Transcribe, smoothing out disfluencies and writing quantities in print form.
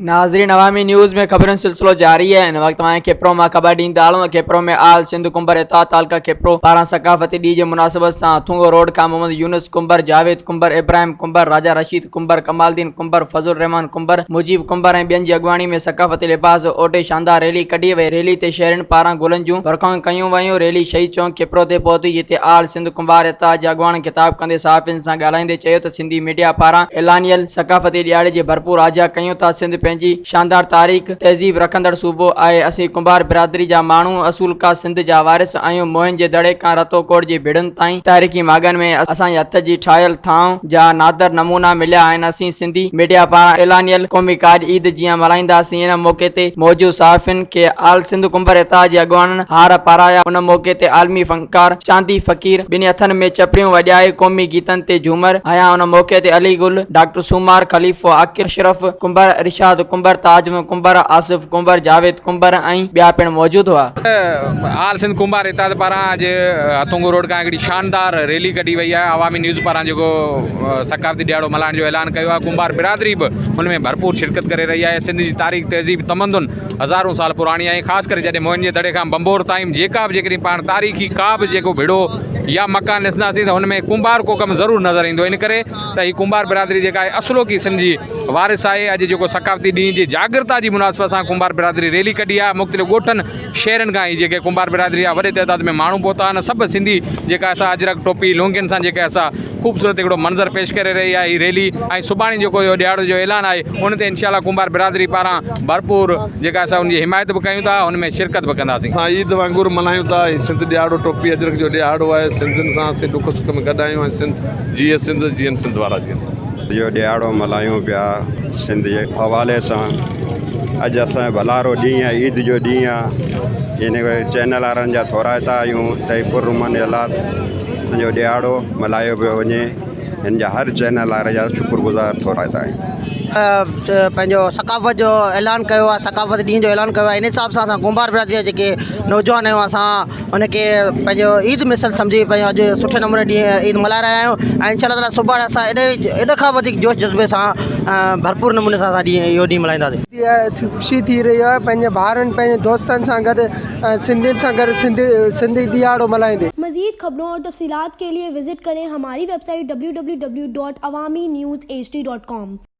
नाज़रीन, अवामी न्यूज़ में खबरों सिलसिलो जारी है। इन वक्त में खेपरो में खबर ॾींदा आहियूं। खेपरो में आल सिंध कुंबर इता तालका खेपरो पारां सकाफ़ती ॾींहं जी मुनासिबत सां थूंगो रोड खां Mohammad Yunus comber, Javed comber, Ibrahim comber, राजा रशीद कुंबर, कमालदीन कुंबर, फज़ुल रहमान कुंबर, मुजीब कुंबर ऐं ॿियनि जी अॻुवाणी में सकाफ़ती लिबास ओटे शानदार रैली कढी वई। रैली ते शहरनि पारां गुलनि जूं वर्खाऊं कयूं वयूं। रैली शहीद चौक खेपरो ते पहुती, जिते आल सिंध कुंबर इता जे अॻुवाण ख़िताब कंदे सहाफ़ियुनि सां ॻाल्हाईंदे चयो त सिंधी मीडिया पारां ऐलानियल सकाफ़ती ॾियारे जी भरपूर आजा कयूं था। सिंध पंहिंजी शानदार तारीख़ तहज़ीब रखंदड़ सूबो आहे। असीं कुंभार बिरादरी जा माण्हू असूल का सिंध जा वारिस आहियूं। मोहन जे दड़े खां रतो कोट जी भिड़नि ताईं तारीख़ी मागनि में असांजे हथ जी ठाहियल थांव जा नादर नमूना मिलिया आहिनि। असीं सिंधी मीडिया पारां ऐलानियल क़ौमी कार्ड ईद जीअं मल्हाईंदासीं। इन मौक़े ते मौजूद सहाफ़ियुनि खे आल सिंध कुंबर इता जे अॻुवाननि हार पाराया। उन मौक़े ते आलमी फनकार चांदी फ़कीर ॿिन्ही हथनि में चपड़ियूं वॼाए क़ौमी गीतनि ते झूमर हया। उन मौक़े ते अली गुल, डॉक्टर सुमार, खलीफ़ो Zakir, Ashraf comber, Rishad comber, ताजम comber, Asif comber, Javed comber ऐं ॿिया पिणु मौजूद हुआ। आल सिंध कुंभार इता पारां अॼु हथुंगो रोड खां हिकिड़ी शानदार रैली कढी वई आहे। अवामी न्यूज़ पारां जेको सकाफ़ती ॾियारो मल्हाइण जो ऐलान कयो आहे। कुंभार बिरादरी बि हुन में भरपूर शिरकत करे रही आहे। सिंध जी तारीख़ तहज़ीब तमदुन हज़ारों साल पुराणी आहे। ख़ासि करे जॾहिं मोहन जे दड़े खां बंबोर ताईं जेका बि जेकॾहिं पाण तारीख़ी का बि जेको भिड़ो या मकान ॾिसंदासीं त हुन में कुंभार को कमु ज़रूरु नज़र ईंदो। इन करे त हीअ कुंभार बिरादरी जेका आहे असलो की सिंध जी वारिस आहे। अॼु जेको सकाफ़ती ॾींहं जी जागृता जी मुनासिबत सां कुंभार बिरादरी रैली कढी आहे। मुख़्तलिफ़ ॻोठनि शहरनि खां ई जेके कुंभार बिरादरी आहे वॾे तइदाद में माण्हू पहुता आहिनि। सभु सिंधी जेका असां अजरक टोपी लुंगियुनि सां जेके असां ख़ूबसूरत हिकिड़ो मंज़र पेश करे रही आहे हीअ रैली। ऐं सुभाणे जेको इहो ॾियारो जो ऐलान आहे उन ते इंशाअल्लाह कुंभार बिरादरी पारां भरपूर जेका असां उनजी हिमायत बि कयूं था, हुन में शिरकत बि कंदासीं। असां ईद वांगुरु मल्हायूं था। सिंध ॾियारो टोपी अजरक जो ॾियारो आहे। सिंधियुनि सां असीं दुख सुख में गॾु आहियूं। ऐं सिंध जीअं सिंध जीअं सिंध वारा जीअं इहो ॾियारो मल्हायूं पिया सिंध जे हवाले सां। अॼु असांजो भलारो ॾींहुं आहे, ईद जो ॾींहुं आहे। इन करे चैनल वारनि जा थोराइता आहियूं त पुरमन अलाह सॼो ॾियारो मल्हायो पियो वञे। हिन जा हर चैनल वारे जा शुक्रगुज़ार थोराइता आहियूं। पंहिंजो सकाफ़त जो ऐलान कयो आहे, सकाफ़त ॾींहं जो ऐलान कयो आहे। इन हिसाब सां असां कुंभार बिरादरी जा जेके नौजवान आहियूं असां उनखे पंहिंजो ईद मिसल सम्झी पंहिंजो अॼु सुठे नमूने ॾींहुं ईद मल्हाए रहिया आहियूं। ऐं इंशाअल्लाह ताला सुभाणे असां एॾे खां वधीक जोश जज़्बे सां भरपूर नमूने सां असां इहो ॾींहुं मल्हाईंदासीं। ख़ुशी थी रही आहे पंहिंजे ॿारनि पंहिंजे दोस्तनि सां गॾु सिंधियुनि सां गॾु सिंधी ॾियारो मल्हाईंदे। मज़ीद खबरों और तफसीलात के लिए विजिट करें हमारी वेबसाइट www.awamiNewsHD.com।